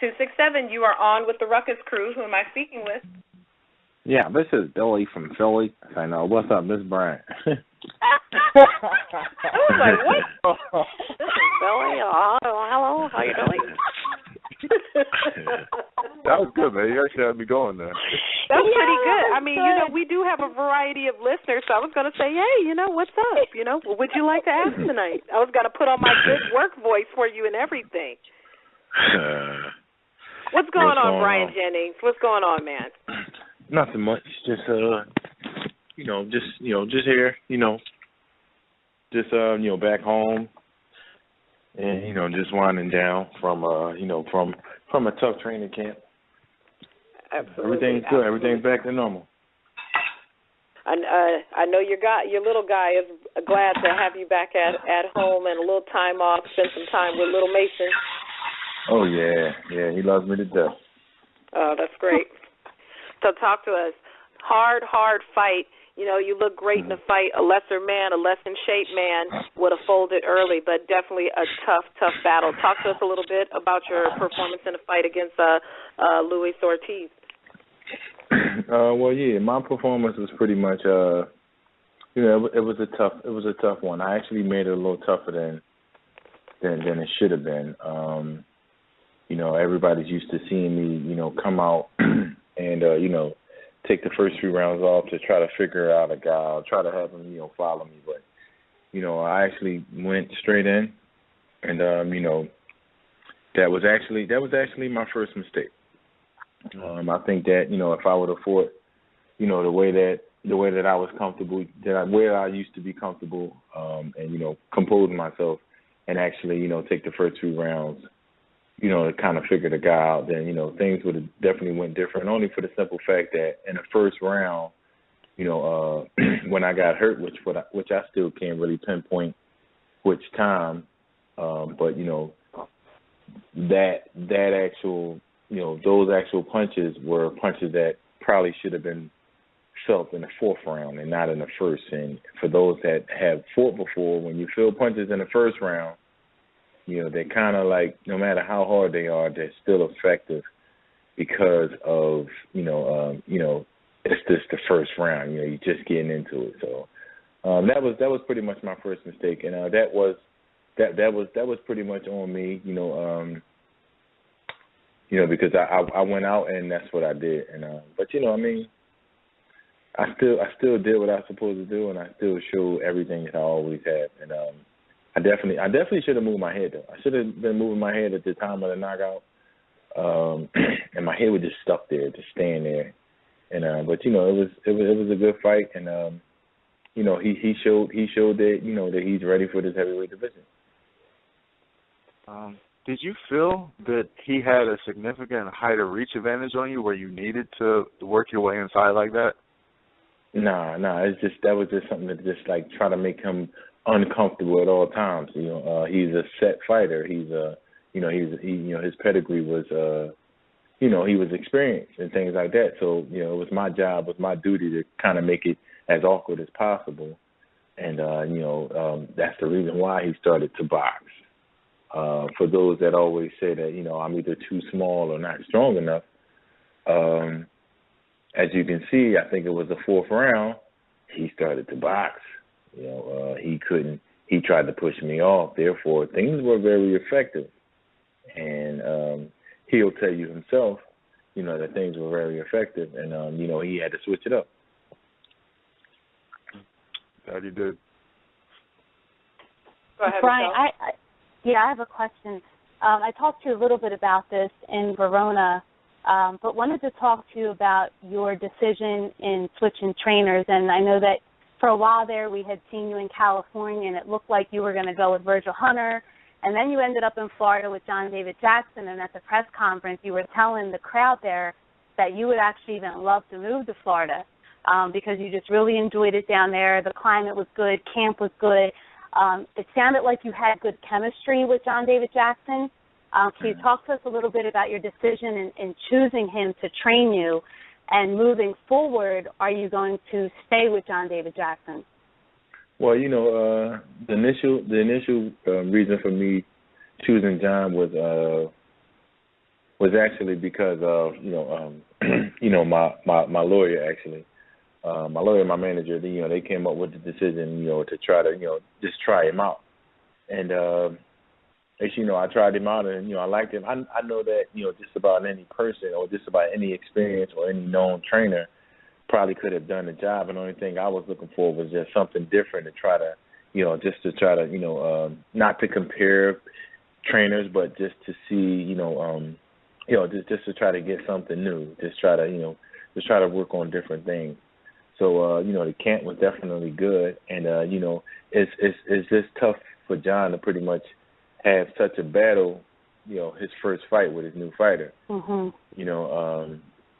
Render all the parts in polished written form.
267, you are on with the Ruckus crew. Who am I speaking with? Yeah, this is Billy from Philly. I know. What's up, Miss Bryant? I was like, what? This is Billy. Hello. How you doing? That was good, man. You actually had me going there. That was pretty good. I mean, we do have a variety of listeners, so I was going to say, hey, what's up? What would you like to ask tonight? I was going to put on my good work voice for you and everything. What's going on, Bryant Jennings? What's going on, man? Nothing much. Just here, back home, and just winding down from a tough training camp. Absolutely. Everything's good. Absolutely. Everything's back to normal. I know your little guy is glad to have you back at home and a little time off, spend some time with little Mason. Oh yeah, he loves me to death. Oh, that's great. So talk to us. Hard fight. You look great in the fight. A lesser man, a less in shape man would have folded early, but definitely a tough battle. Talk to us a little bit about your performance in the fight against Luis Ortiz. Well, yeah, my performance was pretty much, it was a tough one. I actually made it a little tougher than it should have been. Everybody's used to seeing me, come out and take the first few rounds off to try to figure out a guy, or try to have him, follow me. But, I actually went straight in, and that was actually my first mistake. I think that if I would have fought, the way that I was comfortable, where I used to be comfortable, and composing myself, and actually take the first few rounds, to kind of figure the guy out, then things would have definitely went different. Only for the simple fact that in the first round, when I got hurt, which I still can't really pinpoint which time, but that actual. Those actual punches were punches that probably should have been felt in the fourth round and not in the first. And for those that have fought before, when you feel punches in the first round, they're kind of like, no matter how hard they are, they're still effective because of, it's just the first round. You're just getting into it. So that was pretty much my first mistake, and that was pretty much on me. Because I went out and that's what I did, and but I still did what I was supposed to do, and I still showed everything that I always have, and I definitely should have moved my head though. I should have been moving my head at the time of the knockout, and my head was just stuck there, just staying there, and but it was a good fight, and he showed that that he's ready for this heavyweight division. Did you feel that he had a significant height or reach advantage on you where you needed to work your way inside like that? Nah. That was just something to just like try to make him uncomfortable at all times. He's a set fighter. He's his pedigree was he was experienced and things like that. So it was my job, was my duty to kind of make it as awkward as possible. And that's the reason why he started to box. For those that always say that, I'm either too small or not strong enough, as you can see, I think it was the fourth round, he started to box. He tried to push me off. Therefore, things were very effective. And he'll tell you himself, that things were very effective. And, he had to switch it up. That he did. Go ahead, Brian, I have a question. I talked to you a little bit about this in Verona, but wanted to talk to you about your decision in switching trainers. And I know that for a while there we had seen you in California, and it looked like you were going to go with Virgil Hunter. And then you ended up in Florida with John David Jackson, and at the press conference you were telling the crowd there that you would actually even love to move to Florida because you just really enjoyed it down there. The climate was good, camp was good. It sounded like you had good chemistry with John David Jackson. Can you talk to us a little bit about your decision in choosing him to train you, and moving forward, are you going to stay with John David Jackson? Well, the initial reason for me choosing John was was actually because of my lawyer actually. My lawyer and my manager, they came up with the decision, to try to, just try him out. And as you know, I tried him out and, I liked him. I know that, just about any person or just about any experience or any known trainer probably could have done the job. And the only thing I was looking for was just something different to try to, just to try to, not to compare trainers, but just to see, just to try to get something new, just try to, just try to work on different things. So, the camp was definitely good, and it's just tough for John to pretty much have such a battle, his first fight with his new fighter. Mm-hmm.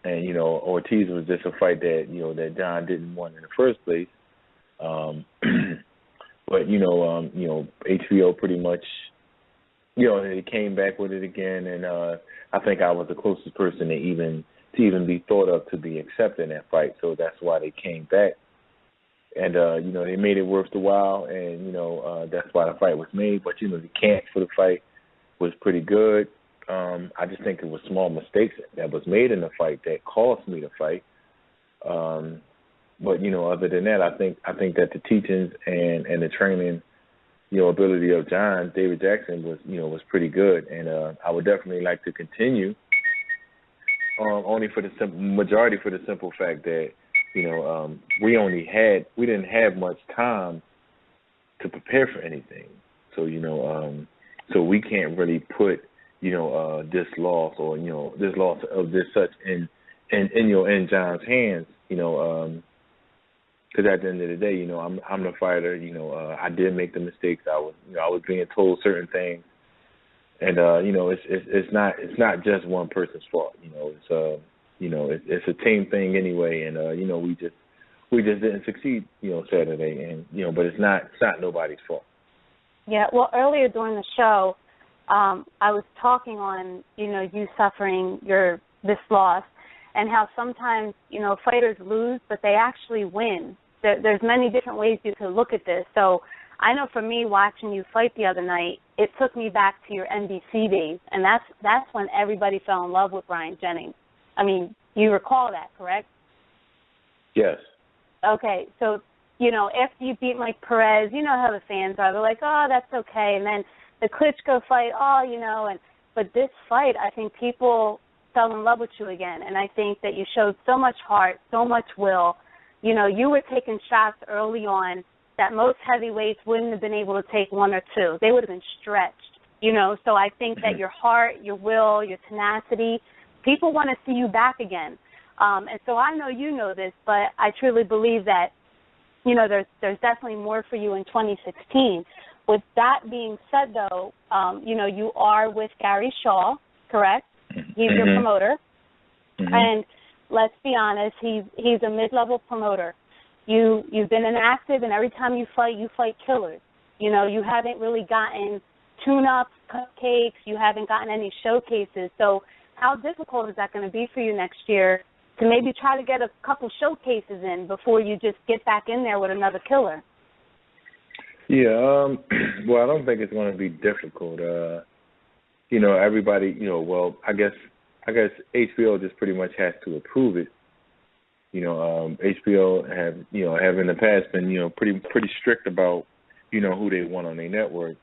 And Ortiz was just a fight that that John didn't want in the first place. But HBO pretty much, they came back with it again, and I think I was the closest person to even be thought of to be accepted in that fight. So that's why they came back. And, they made it worth the while, and, that's why the fight was made. But, the camp for the fight was pretty good. I just think it was small mistakes that was made in the fight that cost me the fight. But, other than that, I think that the teachings and the training, ability of John David Jackson was pretty good. And I would definitely like to continue. Only for the majority for the simple fact that we didn't have much time to prepare for anything, so so we can't really put this loss or this loss of this such in John's hands, because at the end of the day, I'm the fighter. I did make the mistakes. I was being told certain things. And it's not just one person's fault. It's a team thing anyway. And we just didn't succeed. Saturday, and but it's not nobody's fault. Yeah. Well, earlier during the show, I was talking on you suffering this loss, and how sometimes fighters lose, but they actually win. There's many different ways you could look at this. So I know for me, watching you fight the other night, it took me back to your NBC days, and that's when everybody fell in love with Bryant Jennings. I mean, you recall that, correct? Yes. Okay, so, after you beat Mike Perez, you know how the fans are. They're like, oh, that's okay. And then the Klitschko fight, but this fight, I think people fell in love with you again, and I think that you showed so much heart, so much will. You were taking shots early on that most heavyweights wouldn't have been able to take one or two. They would have been stretched, So I think that your heart, your will, your tenacity, people want to see you back again. And so I know you know this, but I truly believe that, there's definitely more for you in 2016. With that being said, though, you are with Gary Shaw, correct? He's your promoter. Mm-hmm. And let's be honest, he's a mid-level promoter. You've been inactive, and every time you fight killers. You haven't really gotten tune-ups, cupcakes. You haven't gotten any showcases. So how difficult is that going to be for you next year to maybe try to get a couple showcases in before you just get back in there with another killer? Yeah, well, I don't think it's going to be difficult. Everybody, well, I guess HBO just pretty much has to approve it. HBO have in the past been, pretty strict about, who they want on their network,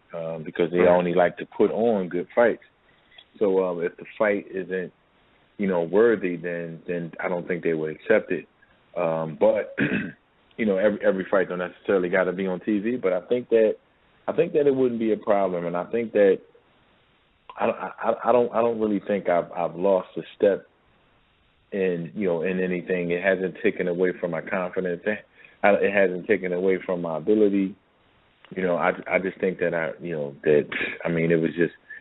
because they only like to put on good fights. So if the fight isn't, worthy, then I don't think they would accept it. But every fight don't necessarily got to be on TV. But I think that it wouldn't be a problem, and I think that I don't really think I've lost a step in anything. It hasn't taken away from my confidence. It hasn't taken away from my ability. I just think that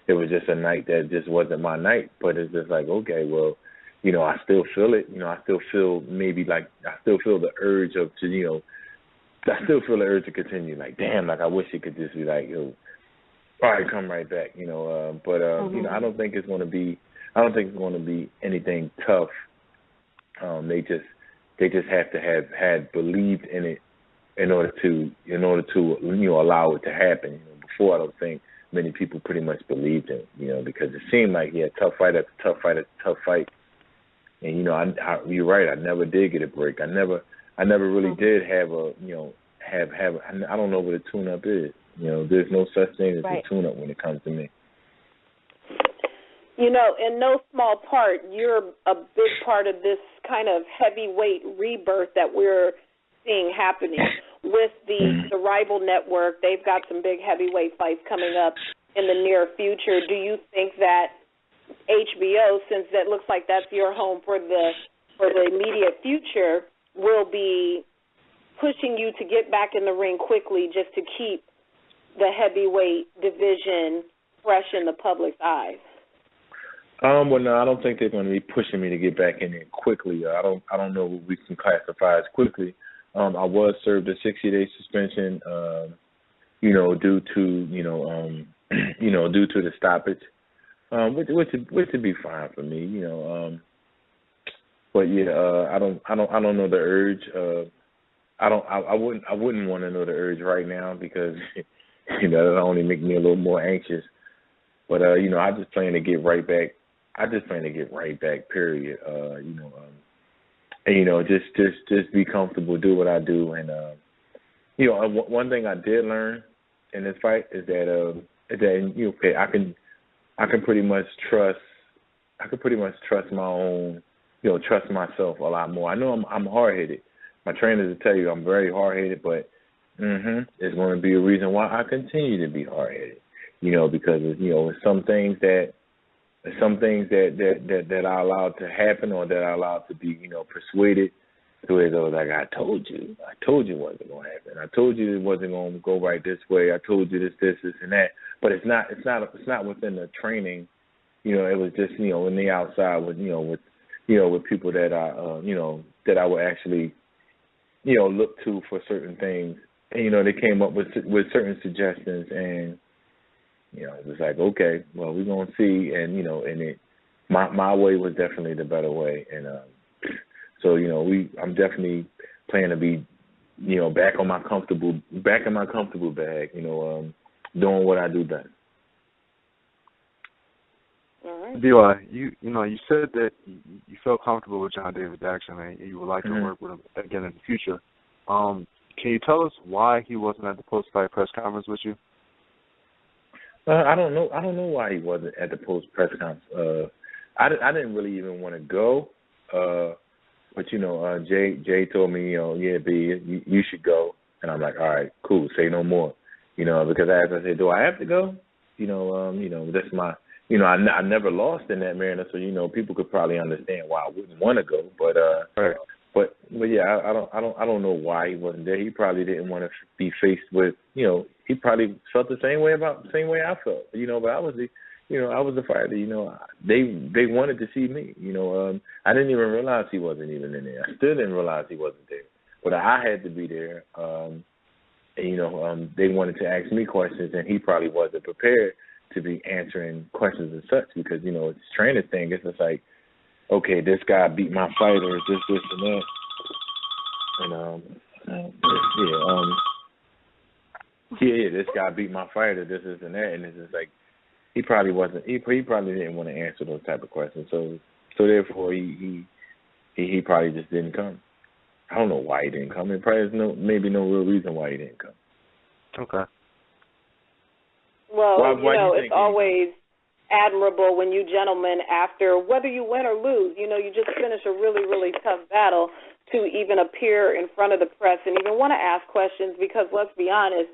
it was just a night that just wasn't my night. But it's just like, okay, well, I still feel it. I still feel the urge I still feel the urge to continue. Like, damn, like I wish it could just be like, all right, come right back. But I don't think it's going to be anything tough. They just have to have had believed in it in order to allow it to happen. Before, I don't think many people pretty much believed him, because it seemed like he had tough fight after tough fight after tough fight. And you're right. I never did get a break. I never really did have I don't know what a tune-up is. There's no such thing as a tune-up when it comes to me. In no small part, you're a big part of this kind of heavyweight rebirth that we're seeing happening with the Rival Network. They've got some big heavyweight fights coming up in the near future. Do you think that HBO, since that looks like that's your home for the immediate future, will be pushing you to get back in the ring quickly just to keep the heavyweight division fresh in the public's eyes? Well, no, I don't think they're going to be pushing me to get back in there quickly. I don't know what we can classify as quickly. I was served a 60-day suspension, due to due to the stoppage, which would be fine for me, But yeah, I don't know the urge. I wouldn't want to know the urge right now because that'll only make me a little more anxious. But I just plan to get right back. Period. Just be comfortable, do what I do, and one thing I did learn in this fight is that I can pretty much trust my own, trust myself a lot more. I know I'm hard-headed. My trainers will tell you I'm very hard-headed, but there's going to be a reason why I continue to be hard-headed. Because it's some things that I allowed to happen or that I allowed to be, persuaded to it. Like I told you it wasn't going to happen. I told you it wasn't going to go right this way. I told you this, and that. But it's not within the training. It was just in the outside with with people that that I would actually look to for certain things. And they came up with certain suggestions, and it was like, okay, well, we're gonna see, and my way was definitely the better way, and so I'm definitely planning to be back in my comfortable bag, doing what I do best. All right. B.Y., you said that you felt comfortable with John David Jackson and you would like to work with him again in the future. Can you tell us why he wasn't at the post-fight press conference with you? I don't know why he wasn't at the post-press conference. I didn't really even want to go, but Jay told me, yeah, B, you should go, and I'm like, all right, cool, say no more, because as I said, do I have to go? That's my. I never lost in that manner, so people could probably understand why I wouldn't want to go. But right. but yeah, I don't know why he wasn't there. He probably didn't want to be faced with, he probably felt the same way I felt. But I was the fighter. They wanted to see me. I didn't even realize he wasn't even in there. I still didn't realize he wasn't there. But I had to be there. They wanted to ask me questions, and he probably wasn't prepared to be answering questions and such because, it's a trainer thing. It's just like, okay, this guy beat my fighter, this and that. And, this guy beat my fighter, this and that. And it's just like, he probably didn't want to answer those type of questions. So therefore, he probably just didn't come. I don't know why he didn't come. There probably is maybe no real reason why he didn't come. Okay. Well, it's always admirable when you gentlemen, after whether you win or lose, you just finish a really, really tough battle to even appear in front of the press and even want to ask questions because, let's be honest,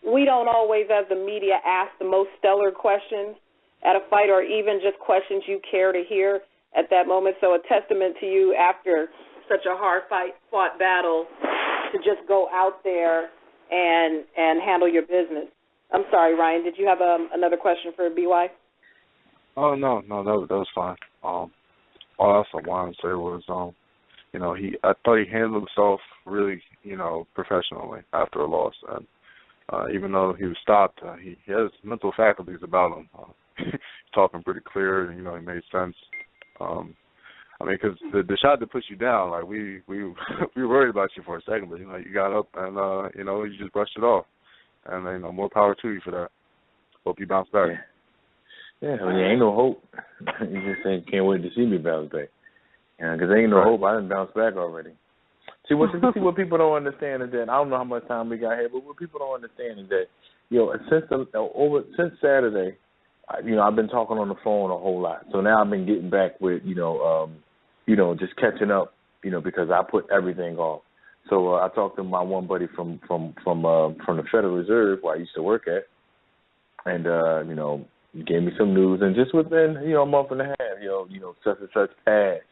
we don't always, as the media, ask the most stellar questions at a fight or even just questions you care to hear at that moment. So a testament to you after such a hard-fought battle to just go out there and handle your business. I'm sorry, Ryan, did you have another question for BY? Oh, no, that was fine. All else I wanted to say was, I thought he handled himself really, professionally after a loss. And even though he was stopped, he has mental faculties about him. He's talking pretty clear, and, he made sense. Because the shot that pushed you down, like, we were worried about you for a second, but, you got up and, you just brushed it off. And, more power to you for that. Hope you bounce back. Yeah, I mean, ain't no hope. You just saying, can't wait to see me bounce back. Because there ain't no hope. I done bounced back already. See, what people don't understand is that, I don't know how much time we got here, but what people don't understand is that, since Saturday, I've been talking on the phone a whole lot. So now I've been getting back with, just catching up, because I put everything off. So I talked to my one buddy from the Federal Reserve where I used to work at, and he gave me some news, and just within a month and a half, such and such passed,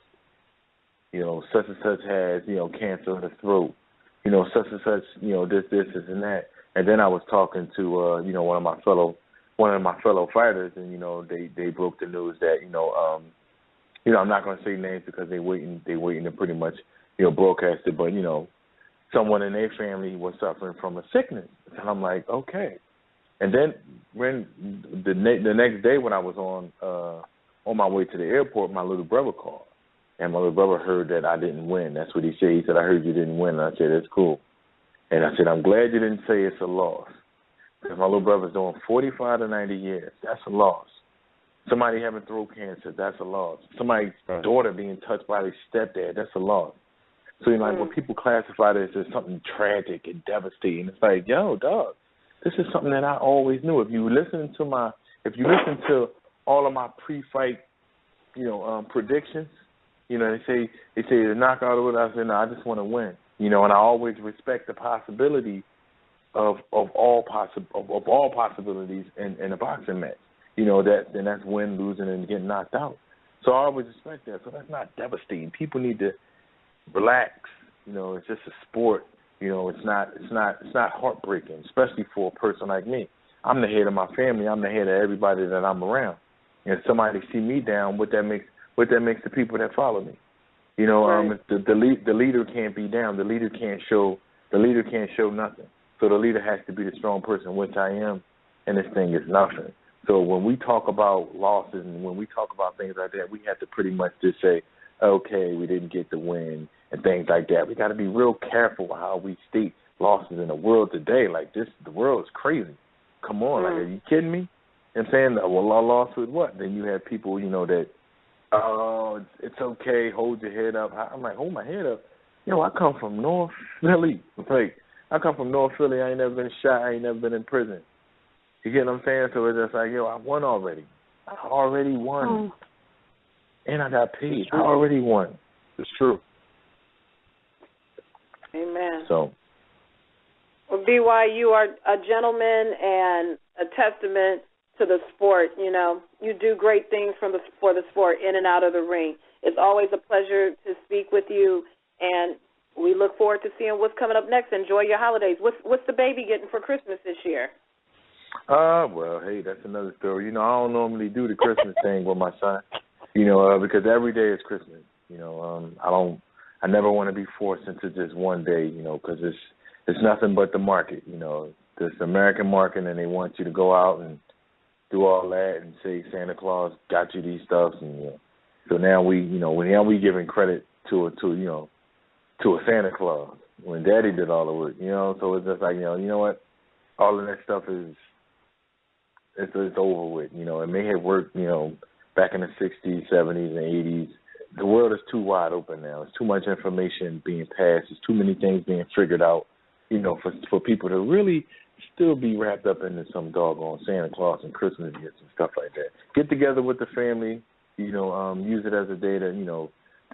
such and such has cancer of the throat, such and such this and that, and then I was talking to one of my fellow fighters, and they broke the news that I'm not going to say names because they waiting to pretty much broadcast it, but someone in their family was suffering from a sickness. And I'm like, okay. And then when the next day when I was on my way to the airport, my little brother called. And my little brother heard that I didn't win. That's what he said. He said, I heard you didn't win. And I said, that's cool. And I said, I'm glad you didn't say it's a loss. Because my little brother's doing 45 to 90 years. That's a loss. Somebody having throat cancer, that's a loss. Somebody's daughter being touched by their stepdad, that's a loss. So, when people classify this as something tragic and devastating, it's like, yo, dog, this is something that I always knew. If you listen to all of my pre-fight, predictions, they say the knockout or whatever. I say, no, I just want to win. And I always respect the possibility of all possibilities in a boxing match. That's win, losing, and getting knocked out. So I always respect that. So that's not devastating. People need to relax. It's just a sport. It's not heartbreaking, especially for a person like me. I'm the head of my family. I'm the head of everybody that I'm around. And if somebody see me down, what that makes the people that follow me. The leader can't be down. The leader can't show nothing. So the leader has to be the strong person, which I am, and this thing is nothing. So when we talk about losses and when we talk about things like that, we have to pretty much just say, okay, we didn't get the win and things like that. We got to be real careful how we state losses in the world today. Like this, the world is crazy. Come on, like, are you kidding me? I'm saying, well, I lost with what? Then you have people, that, oh, it's okay, hold your head up. I'm like, hold my head up. I come from North Philly. Like, I come from North Philly. I ain't never been shot. I ain't never been in prison. You get what I'm saying? So it's just like, I won already. I already won. And I got paid. I already won. It's true. Amen. So. Well, B.Y., you are a gentleman and a testament to the sport. You do great things for the sport in and out of the ring. It's always a pleasure to speak with you, and we look forward to seeing what's coming up next. Enjoy your holidays. What's the baby getting for Christmas this year? Well, hey, that's another story. I don't normally do the Christmas thing with my son, because every day is Christmas. I never want to be forced into just one day, because it's nothing but the market, this American market, and they want you to go out and do all that and say Santa Claus got you these stuff, and so now we giving credit to a Santa Claus when Daddy did all the work, So it's just like you know what, all of that stuff is it's over with, It may have worked, back in the 60s, 70s, and 80s. The world is too wide open now. It's too much information being passed. There's too many things being figured out, for people to really still be wrapped up into some doggone Santa Claus and Christmas gifts and stuff like that. Get together with the family, use it as a day to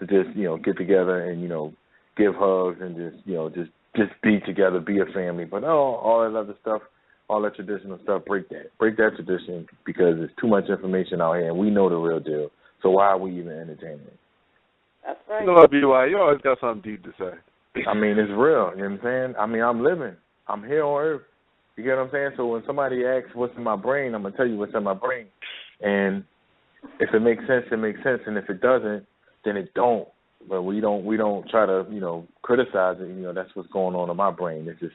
just, get together and, give hugs and just be together, be a family. But all that other stuff, all that traditional stuff, break that tradition because there's too much information out here and we know the real deal. So why are we even entertaining it? That's right. B.Y., you always got something deep to say. I mean, it's real. You know what I'm saying? I mean, I'm living. I'm here on Earth. You get what I'm saying? So when somebody asks what's in my brain, I'm going to tell you what's in my brain. And if it makes sense, it makes sense. And if it doesn't, then it don't. But we don't try to, criticize it. That's what's going on in my brain. It's just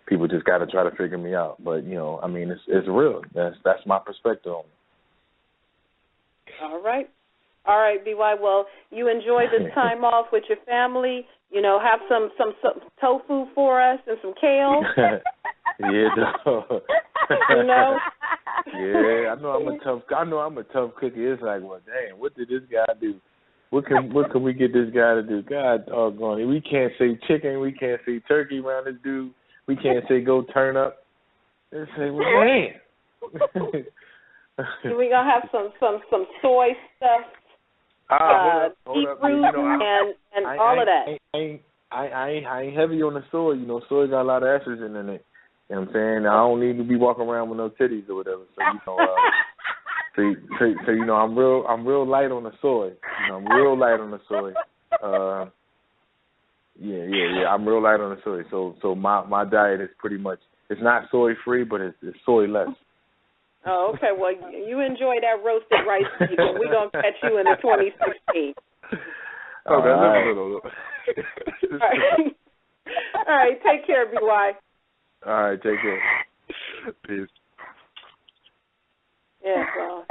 people just got to try to figure me out. But, I mean, it's real. That's my perspective on it. All right, B.Y. Well, you enjoy this time off with your family. Have some tofu for us and some kale. Yeah, no. Yeah, I know I'm a tough cookie. It's like, well, dang, what did this guy do? What can we get this guy to do? God doggone it. We can't say chicken. We can't say turkey around this dude. We can't say go turn up. They say, well, man. We gonna have some soy stuff, beetroot, and all of that. I ain't heavy on the soy. You know, soy got a lot of estrogen in it. You know what I'm saying? I don't need to be walking around with no titties or whatever. So you know, I'm real light on the soy. You know, I'm real light on the soy. Yeah. I'm real light on the soy. So my diet is pretty much, it's not soy free, but it's soy less. Oh, okay. Well, you enjoy that roasted rice cake, and we're gonna catch you in the 2016. All right. All right. Take care, BY. All right. Take care. Peace. Yeah. Well.